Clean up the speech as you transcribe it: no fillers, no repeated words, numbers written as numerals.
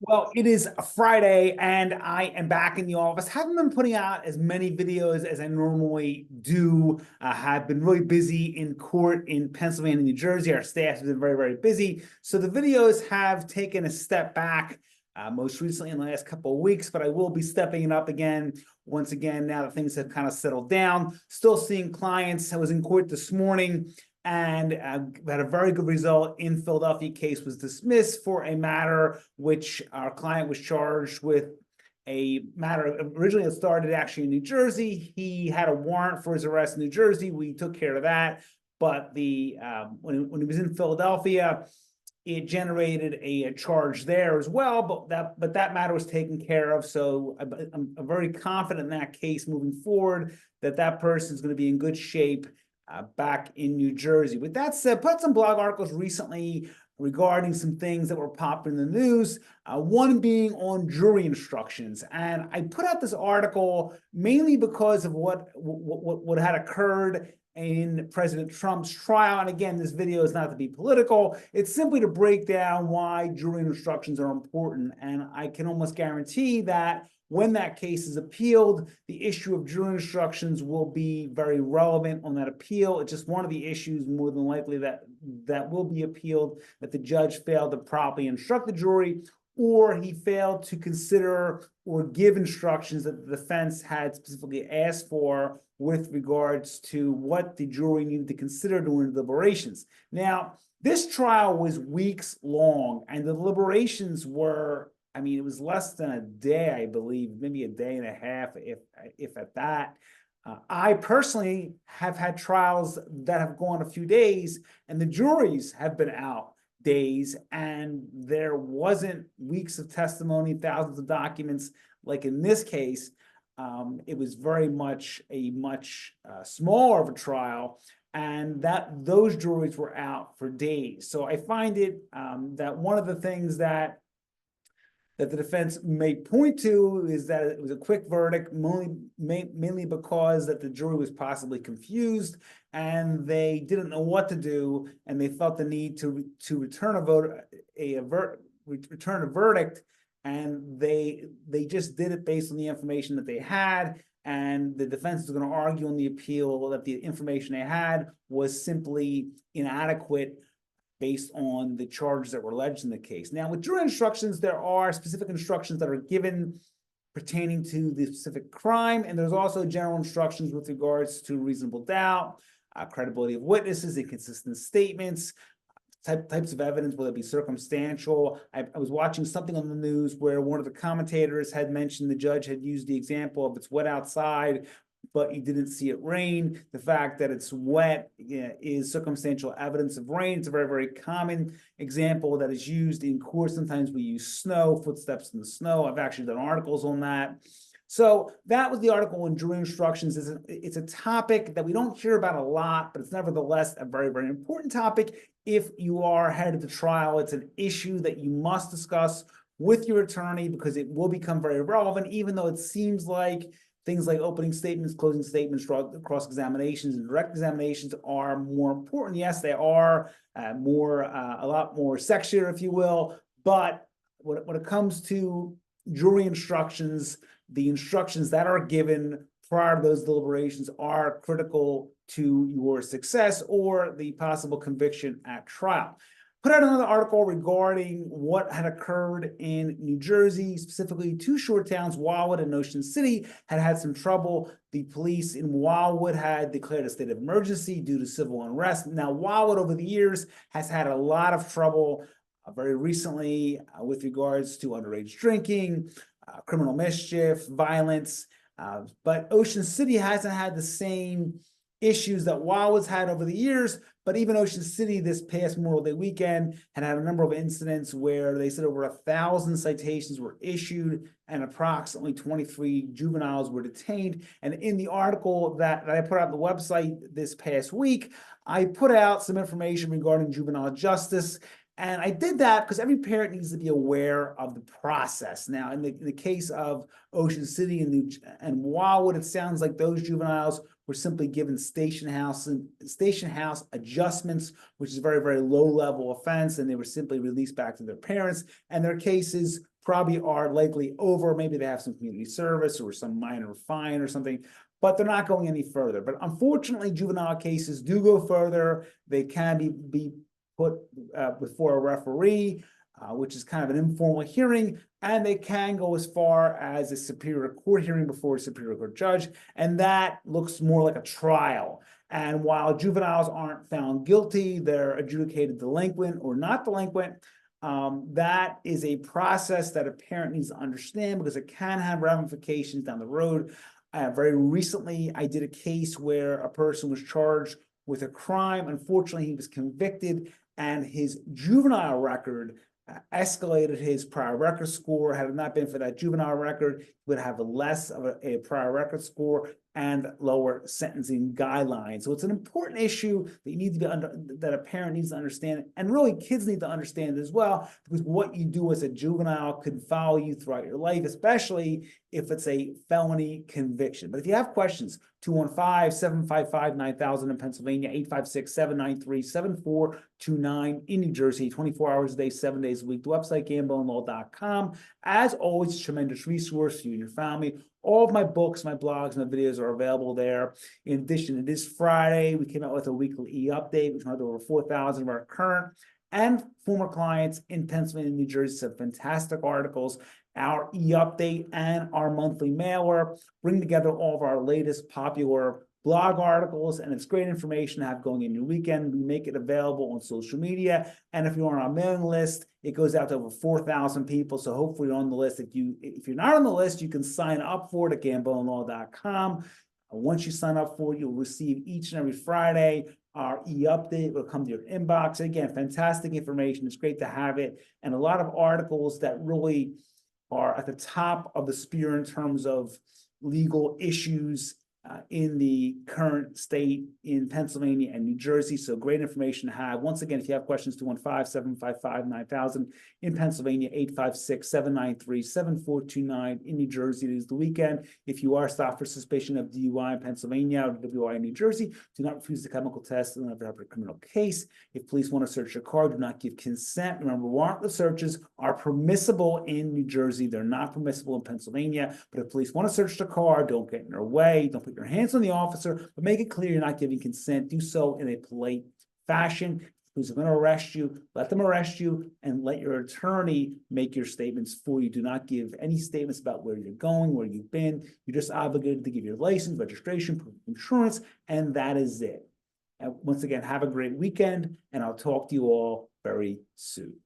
Well, it is a Friday and I am back in the office. Haven't been putting out as many videos as I normally do. Have been really busy in court in Pennsylvania and New Jersey. Our staff has been very, very busy. So the videos have taken a step back, most recently in the last couple of weeks, but I will be stepping it up again once again now that things have kind of settled down. Still seeing clients. I was in court this morning and had a very good result in Philadelphia. Case was dismissed for a matter which our client was charged with. A matter originally it started actually in New Jersey. He had a warrant for his arrest in New Jersey. We took care of that, but when he was in Philadelphia, it generated a charge there as well, but that matter was taken care of. So I'm very confident in that case moving forward that person is going to be in good shape back in New Jersey. With that said, put some blog articles recently regarding some things that were popping in the news, one being on jury instructions. And I put out this article mainly because of what had occurred in President Trump's trial. And again, this video is not to be political. It's simply to break down why jury instructions are important. And I can almost guarantee that when that case is appealed, the issue of jury instructions will be very relevant on that appeal. It's just one of the issues more than likely that will be appealed, that the judge failed to properly instruct the jury, or he failed to consider or give instructions that the defense had specifically asked for with regards to what the jury needed to consider during deliberations. Now, this trial was weeks long, and the deliberations were, I mean, it was less than a day, I believe, maybe a day and a half, if at that. I personally have had trials that have gone a few days, and the juries have been out days, and there wasn't weeks of testimony, thousands of documents like in this case. It was very much a much smaller of a trial, and those juries were out for days. So I find it that one of the things that the defense may point to is that it was a quick verdict, mainly because that the jury was possibly confused and they didn't know what to do, and they felt the need to return return a verdict, and they just did it based on the information that they had. And the defense is going to argue on the appeal that the information they had was simply inadequate based on the charges that were alleged in the case. Now, with jury instructions, there are specific instructions that are given pertaining to the specific crime, and there's also general instructions with regards to reasonable doubt, credibility of witnesses, inconsistent statements, types of evidence, whether it be circumstantial. I was watching something on the news where one of the commentators had mentioned the judge had used the example of it's wet outside, but you didn't see it rain. The fact that it's wet is circumstantial evidence of rain. It's a very, very common example that is used in court. Sometimes we use snow, footsteps in the snow. I've actually done articles on that. So that was the article on jury instructions. It's a topic that we don't hear about a lot, but it's nevertheless a very, very important topic. If you are headed to trial, it's an issue that you must discuss with your attorney because it will become very relevant, even though it seems like things like opening statements, closing statements, cross-examinations, and direct examinations are more important. Yes, they are a lot more sexier, if you will. But when it comes to jury instructions, the instructions that are given prior to those deliberations are critical to your success or the possible conviction at trial. Put out another article regarding what had occurred in New Jersey, specifically two short towns, Wildwood and Ocean City, had some trouble. The police in Wildwood had declared a state of emergency due to civil unrest. Now, Wildwood over the years has had a lot of trouble very recently with regards to underage drinking, criminal mischief, violence, but Ocean City hasn't had the same issues that Wildwood's had over the years. But even Ocean City this past Memorial Day weekend had a number of incidents where they said over 1,000 citations were issued and approximately 23 juveniles were detained. And in the article that I put out on the website this past week, I put out some information regarding juvenile justice And I did that because every parent needs to be aware of the process. Now, in the case of Ocean City and Wildwood, it sounds like those juveniles were simply given station house adjustments, which is a very, very low level offense, and they were simply released back to their parents. And their cases probably are likely over. Maybe they have some community service or some minor fine or something, but they're not going any further. But unfortunately, juvenile cases do go further. They can be put before a referee, which is kind of an informal hearing, and they can go as far as a superior court hearing before a superior court judge, and that looks more like a trial. And while juveniles aren't found guilty, they're adjudicated delinquent or not delinquent. That is a process that a parent needs to understand because it can have ramifications down the road. Very recently, I did a case where a person was charged with a crime. Unfortunately, he was convicted, and his juvenile record escalated his prior record score. Had it not been for that juvenile record, he would have less of a prior record score and lower sentencing guidelines. So it's an important issue that you need to be that a parent needs to understand, and really kids need to understand as well, because what you do as a juvenile could follow you throughout your life, especially if it's a felony conviction. But if you have questions, 215-755-9000 in Pennsylvania, 856-793-7429 in New Jersey, 24 hours a day, 7 days a week. The website, gambleinlaw.com. As always, a tremendous resource for you and your family. All of my books, my blogs, my videos are available there. In addition, it is Friday. We came out with a weekly e-update, which had over 4,000 of our current and former clients in Pennsylvania and New Jersey. Some fantastic articles. Our e-update and our monthly mailer bring together all of our latest popular blog articles, and it's great information to have going in your weekend. We make it available on social media, and if you're on our mailing list, it goes out to over 4,000 people. So hopefully you're on the list. If you're not on the list, you can sign up for it at gambleinlaw.com. Once you sign up for it, you'll receive each and every Friday our e-update will come to your inbox. Again, fantastic information. It's great to have it, and a lot of articles that really are at the top of the spear in terms of legal issues in the current state in Pennsylvania and New Jersey. So great information to have. Once again, if you have questions, 215-755-9000 in Pennsylvania, 856-793-7429 in New Jersey. It is the weekend. If you are stopped for suspicion of DUI in Pennsylvania or DWI in New Jersey, do not refuse the chemical test and never have a criminal case. If police want to search your car, do not give consent. Remember, warrantless searches are permissible in New Jersey. They're not permissible in Pennsylvania. But if police want to search the car, don't get in their way. Don't put your hands on the officer, but make it clear you're not giving consent. Do so in a polite fashion. Who's going to arrest you, let them arrest you, and let your attorney make your statements for you. Do not give any statements about where you're going, where you've been. You're just obligated to give your license, registration, proof of insurance, and that is it. And once again, have a great weekend, and I'll talk to you all very soon.